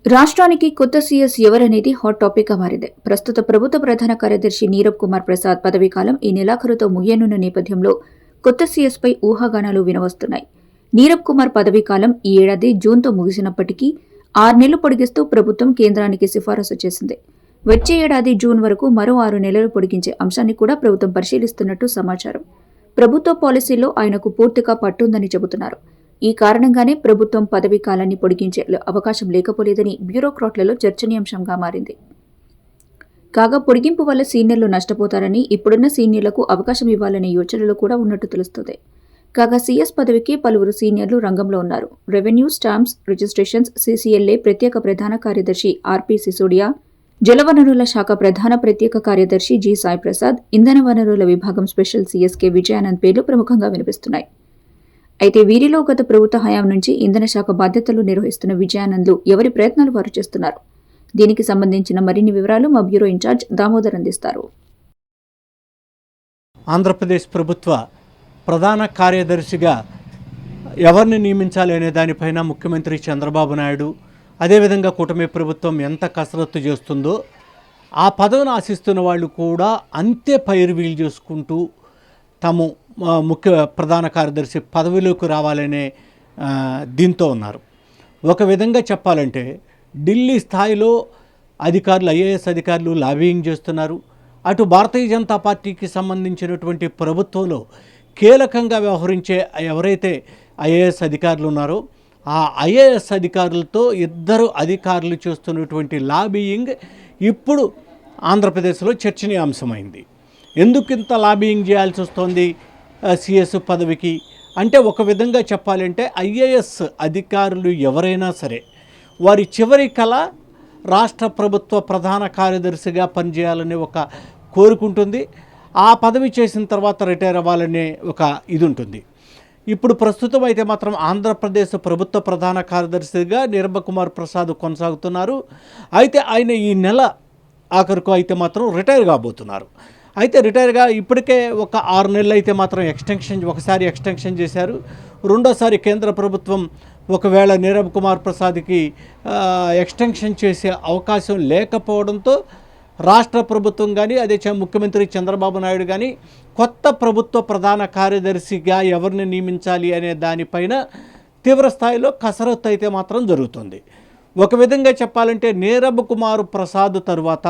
రాష్ట్రానికి కొత్త సీఎస్ ఎవరనేది హాట్ టాపిక్ గా మారింది. ప్రస్తుత ప్రభుత్వ ప్రధాన కార్యదర్శి నీరబ్ కుమార్ ప్రసాద్ పదవీకాలం ఈ నెలాఖరుతో ముగియనున్న నేపథ్యంలో కొత్త సీఎస్ పై ఊహాగానాలు వినవస్తున్నాయి. నీరబ్ కుమార్ పదవీకాలం ఈ ఏడాది జూన్తో ముగిసినప్పటికీ 6 నెలలు పొడిగిస్తూ ప్రభుత్వం కేంద్రానికి సిఫారసు చేసింది. వచ్చే ఏడాది జూన్ వరకు మరో 6 నెలలు పొడిగించే అంశాన్ని కూడా ప్రభుత్వం పరిశీలిస్తున్నట్టు సమాచారం. ప్రభుత్వ పాలసీల్లో ఆయనకు పూర్తిగా పట్టుందని చెబుతున్నారు. ఈ కారణంగానే ప్రభుత్వం పదవీ కాలాన్ని పొడిగించే అవకాశం లేకపోలేదని బ్యూరోక్రాట్లలో చర్చనీయాంశంగా మారింది. కాగా పొడిగింపు వల్ల సీనియర్లు నష్టపోతారని, ఇప్పుడున్న సీనియర్లకు అవకాశం ఇవ్వాలనే యోచనలు కూడా ఉన్నట్టు తెలుస్తుంది. కాగా సీఎస్ పదవికి పలువురు సీనియర్లు రంగంలో ఉన్నారు. రెవెన్యూ, స్టాంప్స్, రిజిస్ట్రేషన్స్, సీసీఎల్ఏ ప్రత్యేక ప్రధాన కార్యదర్శి ఆర్పీ సిసోడియా, జలవనరుల శాఖ ప్రధాన ప్రత్యేక కార్యదర్శి జి సాయి ప్రసాద్, ఇంధన వనరుల విభాగం స్పెషల్ సీఎస్కే విజయానంద్ పేర్లు ప్రముఖంగా వినిపిస్తున్నాయి. అయితే వీరిలో గత ప్రభుత్వ హయాం నుంచి ఇంధన శాఖ బాధ్యతలు నిర్వహిస్తున్న విజయానంద్లు ఎవరి ప్రయత్నాలు వారు చేస్తున్నారు. దీనికి సంబంధించిన మరిన్ని వివరాలు మా బ్యూరో ఇన్ఛార్జ్ దామోదర్ అందిస్తారు. ఆంధ్రప్రదేశ్ ప్రభుత్వ ప్రధాన కార్యదర్శిగా ఎవరిని నియమించాలి అనే దానిపైన ముఖ్యమంత్రి చంద్రబాబు నాయుడు, అదేవిధంగా కూటమి ప్రభుత్వం ఎంత కసరత్తు చేస్తుందో ఆ పదవిని ఆశిస్తున్న వాళ్ళు కూడా అంతే పైరువీలు చేసుకుంటూ తాము ముఖ్య ప్రధాన కార్యదర్శి పదవిలోకి రావాలనే దీంతో ఉన్నారు. ఒక విధంగా చెప్పాలంటే ఢిల్లీ స్థాయిలో అధికారులు, ఐఏఎస్ అధికారులు లాబియింగ్ చేస్తున్నారు. అటు భారతీయ జనతా పార్టీకి సంబంధించినటువంటి ప్రభుత్వంలో కీలకంగా వ్యవహరించే ఎవరైతే ఐఏఎస్ అధికారులు ఉన్నారో ఆ ఐఏఎస్ అధికారులతో ఇద్దరు అధికారులు చేస్తున్నటువంటి లాబియింగ్ ఇప్పుడు ఆంధ్రప్రదేశ్లో చర్చనీయాంశమైంది. ఎందుకు ఇంత లాబియింగ్ చేయాల్సి వస్తోంది సిఎస్ పదవికి అంటే, ఒక విధంగా చెప్పాలంటే ఐఏఎస్ అధికారులు ఎవరైనా సరే వారి చివరి కళ రాష్ట్ర ప్రభుత్వ ప్రధాన కార్యదర్శిగా పనిచేయాలనే ఒక కోరుకుంటుంది. ఆ పదవి చేసిన తర్వాత రిటైర్ అవ్వాలనే ఒక ఇది ఉంటుంది. ఇప్పుడు ప్రస్తుతం అయితే మాత్రం ఆంధ్రప్రదేశ్ ప్రభుత్వ ప్రధాన కార్యదర్శిగా నీరబ్ కుమార్ ప్రసాద్ కొనసాగుతున్నారు. అయితే ఆయన ఈ నెల ఆఖరుకు అయితే మాత్రం రిటైర్ కాబోతున్నారు. అయితే రిటైర్గా ఇప్పటికే ఒక 6 నెలలు అయితే మాత్రం ఒకసారి ఎక్స్టెన్షన్ చేశారు. రెండోసారి కేంద్ర ప్రభుత్వం ఒకవేళ నీరబ్ కుమార్ ప్రసాద్కి ఎక్స్టెన్షన్ చేసే అవకాశం లేకపోవడంతో రాష్ట్ర ప్రభుత్వం కానీ, అదే ముఖ్యమంత్రి చంద్రబాబు నాయుడు కానీ కొత్త ప్రభుత్వ ప్రధాన కార్యదర్శిగా ఎవరిని నియమించాలి అనే దానిపైన తీవ్రస్థాయిలో కసరత్తు అయితే మాత్రం జరుగుతుంది. ఒక విధంగా చెప్పాలంటే నీరబ్ కుమార్ ప్రసాద్ తరువాత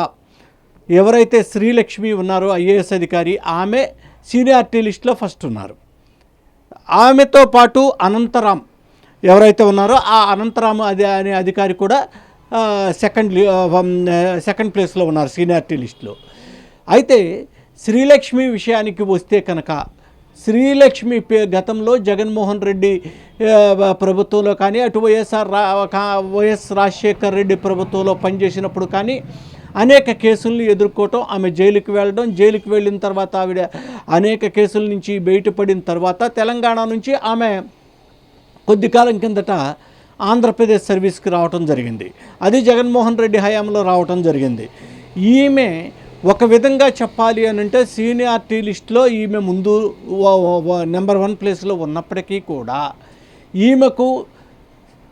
ఎవరైతే శ్రీలక్ష్మి ఉన్నారో ఐఏఎస్ అధికారి, ఆమె సీనియారిటీ లిస్టులో ఫస్ట్ ఉన్నారు. ఆమెతో పాటు అనంతరాం ఎవరైతే ఉన్నారో ఆ అనంతరాం అనే అధికారి కూడా సెకండ్ ప్లేస్లో ఉన్నారు సీనియారిటీ లిస్టులో. అయితే శ్రీలక్ష్మి విషయానికి వస్తే కనుక శ్రీలక్ష్మి గతంలో జగన్మోహన్ రెడ్డి ప్రభుత్వంలో కానీ, అటు వైఎస్ రాజశేఖర్ రెడ్డి ప్రభుత్వంలో పనిచేసినప్పుడు కానీ అనేక కేసులను ఎదుర్కోవటం, ఆమె జైలుకి వెళ్ళడం, జైలుకి వెళ్ళిన తర్వాత ఆవిడ అనేక కేసుల నుంచి బయటపడిన తర్వాత తెలంగాణ నుంచి ఆమె కొద్ది కాలం కిందట ఆంధ్రప్రదేశ్ సర్వీస్కి రావటం జరిగింది. అది జగన్మోహన్ రెడ్డి హయాంలో రావటం జరిగింది. ఈమె ఒక విధంగా చెప్పాలి అని అంటే సీనియారిటీ లిస్టులో ఈమె ముందు నెంబర్ 1 ప్లేస్లో ఉన్నప్పటికీ కూడా ఈమెకు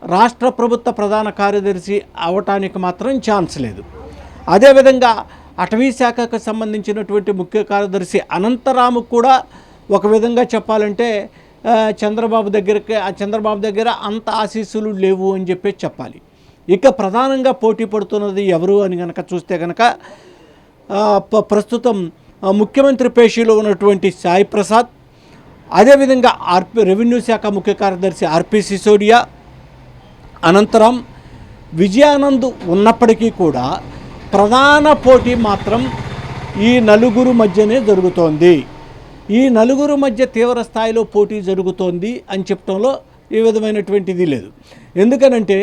రాష్ట్ర ప్రభుత్వ ప్రధాన కార్యదర్శి అవటానికి మాత్రం ఛాన్స్ లేదు. అదేవిధంగా అటవీ శాఖకు సంబంధించినటువంటి ముఖ్య కార్యదర్శి అనంతరాము కూడా ఒక విధంగా చెప్పాలంటే చంద్రబాబు దగ్గర అంత ఆశీస్సులు లేవు అని చెప్పి చెప్పాలి. ఇక ప్రధానంగా పోటీ పడుతున్నది ఎవరు అని కనుక చూస్తే కనుక ప్రస్తుతం ముఖ్యమంత్రి పేషీలో ఉన్నటువంటి సాయి ప్రసాద్, అదేవిధంగా రెవెన్యూ శాఖ ముఖ్య కార్యదర్శి ఆర్పి సిసోడియా, అనంతరం విజయానంద్ ఉన్నప్పటికీ కూడా ప్రధాన పోటీ మాత్రం ఈ నలుగురు మధ్యనే జరుగుతోంది. ఈ నలుగురు మధ్య తీవ్ర స్థాయిలో పోటీ జరుగుతోంది అని చెప్పడంలో ఏ విధమైనటువంటిది లేదు. ఎందుకనంటే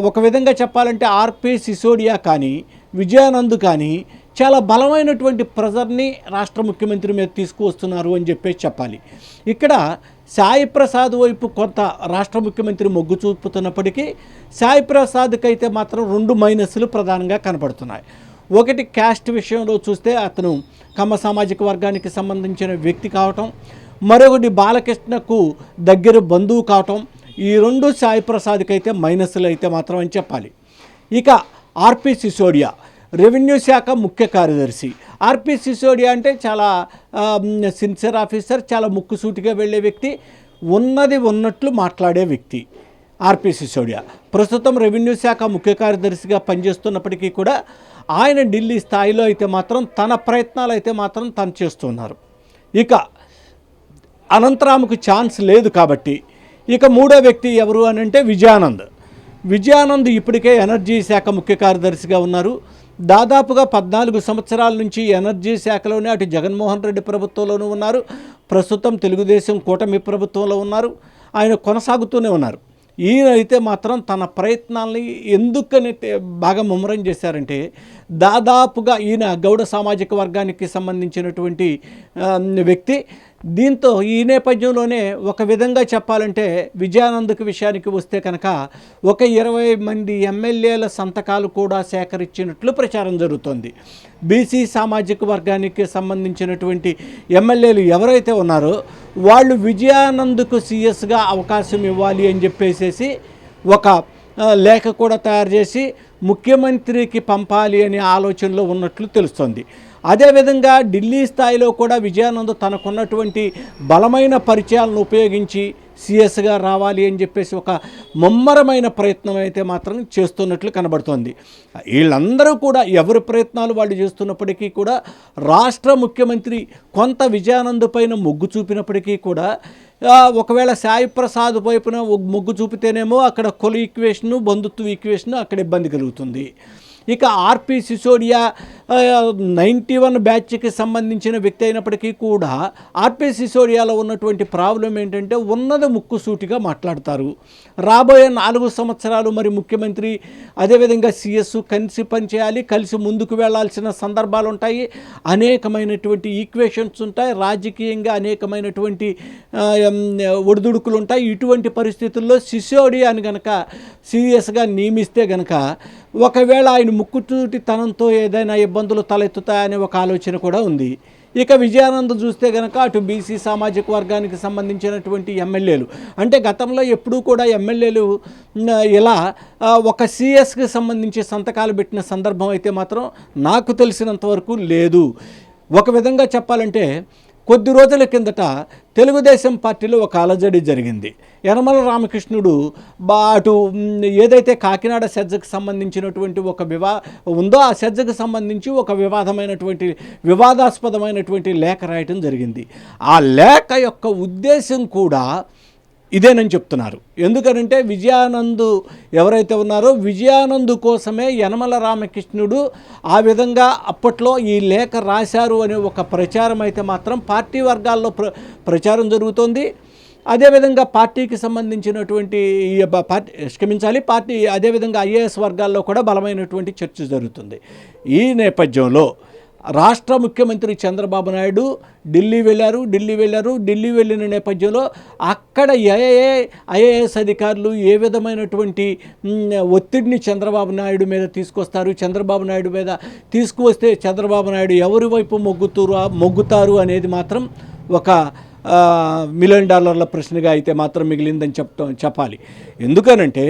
ఒక విధంగా చెప్పాలంటే ఆర్పి సిసోడియా కానీ, విజయానంద్ కానీ చాలా బలమైనటువంటి ప్రెజర్ని రాష్ట్ర ముఖ్యమంత్రి మీద తీసుకువస్తున్నారు అని చెప్పేసి చెప్పాలి. ఇక్కడ సాయి ప్రసాద్ వైపు కొంత రాష్ట్ర ముఖ్యమంత్రి మొగ్గు చూపుతున్నప్పటికీ సాయి ప్రసాద్కి అయితే మాత్రం 2 మైనస్లు ప్రధానంగా కనపడుతున్నాయి. ఒకటి క్యాస్ట్ విషయంలో చూస్తే అతను కమ్మ సామాజిక వర్గానికి సంబంధించిన వ్యక్తి కావటం, మరొకటి బాలకృష్ణకు దగ్గర బంధువు కావటం, ఈ 2 సాయి ప్రసాద్కి అయితే మైనస్లు అయితే మాత్రం అని చెప్పాలి. ఇక ఆర్పి సిసోడియా రెవెన్యూ శాఖ ముఖ్య కార్యదర్శి. ఆర్పి సిసోడియా అంటే చాలా సిన్సియర్ ఆఫీసర్, చాలా ముక్కుసూటిగా వెళ్ళే వ్యక్తి, ఉన్నది ఉన్నట్లు మాట్లాడే వ్యక్తి ఆర్పి సిసోడియా. ప్రస్తుతం రెవెన్యూ శాఖ ముఖ్య కార్యదర్శిగా పనిచేస్తున్నప్పటికీ కూడా ఆయన ఢిల్లీ స్థాయిలో అయితే మాత్రం తన ప్రయత్నాలు అయితే మాత్రం తను చేస్తున్నారు. ఇక అనంతరాముకు ఛాన్స్ లేదు కాబట్టి ఇక మూడో వ్యక్తి ఎవరు అని అంటే విజయానంద్ ఇప్పటికే ఎనర్జీ శాఖ ముఖ్య కార్యదర్శిగా ఉన్నారు. దాదాపుగా 14 సంవత్సరాల నుంచి ఎనర్జీ శాఖలోనే అటు జగన్మోహన్ రెడ్డి ప్రభుత్వంలోనూ ఉన్నారు, ప్రస్తుతం తెలుగుదేశం కూటమి ప్రభుత్వంలో ఉన్నారు, ఆయన కొనసాగుతూనే ఉన్నారు. ఈయన అయితే మాత్రం తన ప్రయత్నాల్ని ఎందుకని బాగా ముమ్మరం చేశారంటే, దాదాపుగా ఈయన గౌడ సామాజిక వర్గానికి సంబంధించినటువంటి వ్యక్తి. దీంతో ఈ నేపథ్యంలోనే ఒక విధంగా చెప్పాలంటే విజయానంద్ విషయానికి వస్తే కనుక ఒక 20 మంది ఎమ్మెల్యేల సంతకాలు కూడా సేకరించినట్లు ప్రచారం జరుగుతోంది. బీసీ సామాజిక వర్గానికి సంబంధించినటువంటి ఎమ్మెల్యేలు ఎవరైతే ఉన్నారో వాళ్ళు విజయానంద్కు సీఎస్గా అవకాశం ఇవ్వాలి అని చెప్పేసి ఒక లేఖ కూడా తయారు చేసి ముఖ్యమంత్రికి పంపాలి అనే ఆలోచనలో ఉన్నట్లు తెలుస్తోంది. అదేవిధంగా ఢిల్లీ స్థాయిలో కూడా విజయానంద్ తనకున్నటువంటి బలమైన పరిచయాలను ఉపయోగించి సీఎస్గా రావాలి అని చెప్పేసి ఒక ముమ్మరమైన ప్రయత్నం అయితే మాత్రం చేస్తున్నట్లు కనబడుతోంది. వీళ్ళందరూ కూడా ఎవరి ప్రయత్నాలు వాళ్ళు చేస్తున్నప్పటికీ కూడా రాష్ట్ర ముఖ్యమంత్రి కొంత విజయానంద్ పైన మొగ్గు చూపినప్పటికీ కూడా ఒకవేళ సాయి ప్రసాద్ వైపున మొగ్గు చూపితేనేమో అక్కడ కుల ఈక్వేషను, బంధుత్వ ఈక్వేషను అక్కడ ఇబ్బంది కలుగుతుంది. ఇక ఆర్పి సిసోడియా 91 బ్యాచ్కి సంబంధించిన వ్యక్తి అయినప్పటికీ కూడా ఆర్పి సిసోడియాలో ఉన్నటువంటి ప్రాబ్లం ఏంటంటే ఉన్నది ముక్కుసూటిగా మాట్లాడతారు. రాబోయే 4 సంవత్సరాలు మరి ముఖ్యమంత్రి అదేవిధంగా సీఎస్ కలిసి పనిచేయాలి, కలిసి ముందుకు వెళ్లాల్సిన సందర్భాలు ఉంటాయి, అనేకమైనటువంటి ఈక్వేషన్స్ ఉంటాయి, రాజకీయంగా అనేకమైనటువంటి ఒడిదుడుకులు ఉంటాయి. ఇటువంటి పరిస్థితుల్లో సిసోడియాని కనుక సీఎస్గా నియమిస్తే కనుక ఒకవేళ ఆయన ముక్కుతూటితనంతో ఏదైనా ఇబ్బందులు తలెత్తుతాయనే ఒక ఆలోచన కూడా ఉంది. ఇక విజయానంద్ చూస్తే కనుక అటు బీసీ సామాజిక వర్గానికి సంబంధించినటువంటి ఎమ్మెల్యేలు అంటే గతంలో ఎప్పుడూ కూడా ఎమ్మెల్యేలు ఇలా ఒక సీఎస్కి సంబంధించి సంతకాలు పెట్టిన సందర్భం అయితే మాత్రం నాకు తెలిసినంత వరకు లేదు. ఒక విధంగా చెప్పాలంటే కొద్ది రోజుల కిందట తెలుగుదేశం పార్టీలో ఒక అలజడి జరిగింది. యనమల రామకృష్ణుడు అటు ఏదైతే కాకినాడ సెజ్జకు సంబంధించినటువంటి ఒక ఉందో ఆ సెజ్జకు సంబంధించి ఒక వివాదాస్పదమైనటువంటి లేఖ రాయటం జరిగింది. ఆ లేఖ యొక్క ఉద్దేశం కూడా ఇదేనని చెప్తున్నారు. ఎందుకనంటే విజయానంద్ ఎవరైతే ఉన్నారో విజయానంద్ కోసమే యనమల రామకృష్ణుడు ఆ విధంగా అప్పట్లో ఈ లేఖ రాశారు అనే ఒక ప్రచారం అయితే మాత్రం పార్టీ వర్గాల్లో ప్రచారం జరుగుతోంది. అదేవిధంగా పార్టీకి సంబంధించినటువంటి పార్టీ అదేవిధంగా ఐఏఎస్ వర్గాల్లో కూడా బలమైనటువంటి చర్చ జరుగుతుంది. ఈ నేపథ్యంలో రాష్ట్ర ముఖ్యమంత్రి చంద్రబాబు నాయుడు ఢిల్లీ వెళ్ళిన నేపథ్యంలో అక్కడ ఐఏఎస్ అధికారులు ఏ విధమైనటువంటి ఒత్తిడిని చంద్రబాబు నాయుడు మీద తీసుకొస్తారు, చంద్రబాబు నాయుడు మీద తీసుకువస్తే చంద్రబాబు నాయుడు ఎవరి వైపు మొగ్గుతారు అనేది మాత్రం ఒక $1 మిలియన్ ప్రశ్నగా అయితే మాత్రం మిగిలిందని చెప్పాలి. ఎందుకనంటే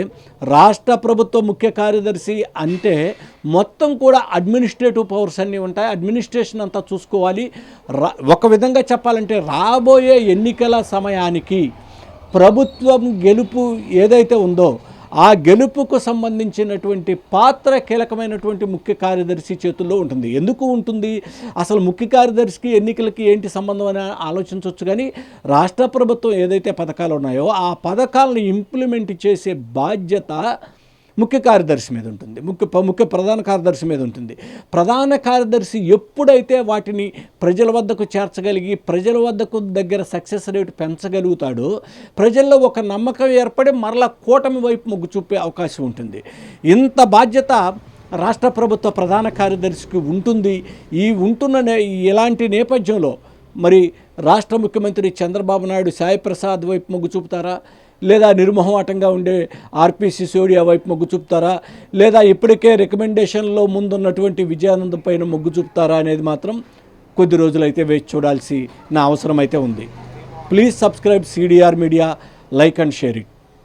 రాష్ట్ర ప్రభుత్వ ముఖ్య కార్యదర్శి అంటే మొత్తం కూడా అడ్మినిస్ట్రేటివ్ పవర్స్ అన్నీ ఉంటాయి, అడ్మినిస్ట్రేషన్ అంతా చూసుకోవాలి. ఒక విధంగా చెప్పాలంటే రాబోయే ఎన్నికల సమయానికి ప్రభుత్వం గెలుపు ఏదైతే ఉందో ఆ గెలుపుకు సంబంధించినటువంటి పాత్ర కీలకమైనటువంటి ముఖ్య కార్యదర్శి చేతుల్లో ఉంటుంది. ఎందుకు ఉంటుంది? అసలు ముఖ్య కార్యదర్శికి ఎన్నికలకి ఏంటి సంబంధం అని ఆలోచించవచ్చు. కానీ రాష్ట్ర ప్రభుత్వం ఏదైతే పథకాలు ఉన్నాయో ఆ పథకాలను ఇంప్లిమెంట్ చేసే బాధ్యత ముఖ్య కార్యదర్శి మీద ఉంటుంది, ప్రధాన కార్యదర్శి మీద ఉంటుంది. ప్రధాన కార్యదర్శి ఎప్పుడైతే వాటిని ప్రజల వద్దకు చేర్చగలిగి ప్రజల వద్దకు దగ్గర సక్సెస్ రేటు పెంచగలుగుతాడో ప్రజల్లో ఒక నమ్మకం ఏర్పడి మరలా కూటమి వైపు మొగ్గు చూపే అవకాశం ఉంటుంది. ఇంత బాధ్యత రాష్ట్ర ప్రభుత్వ ప్రధాన కార్యదర్శికి ఉంటుంది. ఇలాంటి నేపథ్యంలో మరి రాష్ట్ర ముఖ్యమంత్రి చంద్రబాబు నాయుడు సాయి ప్రసాద్ వైపు మొగ్గు చూపుతారా, లేదా నిర్మోహమాటంగా ఉండే ఆర్పి సిసోడియా వైపు మొగ్గు చూపుతారా, లేదా ఇప్పటికే రికమెండేషన్లో ముందున్నటువంటి విజయానంద్ పైన మొగ్గు చూపుతారా అనేది మాత్రం కొద్ది రోజులైతే వేచి చూడాల్సిన అవసరం అయితే ఉంది. Please subscribe CDR media, like and share it.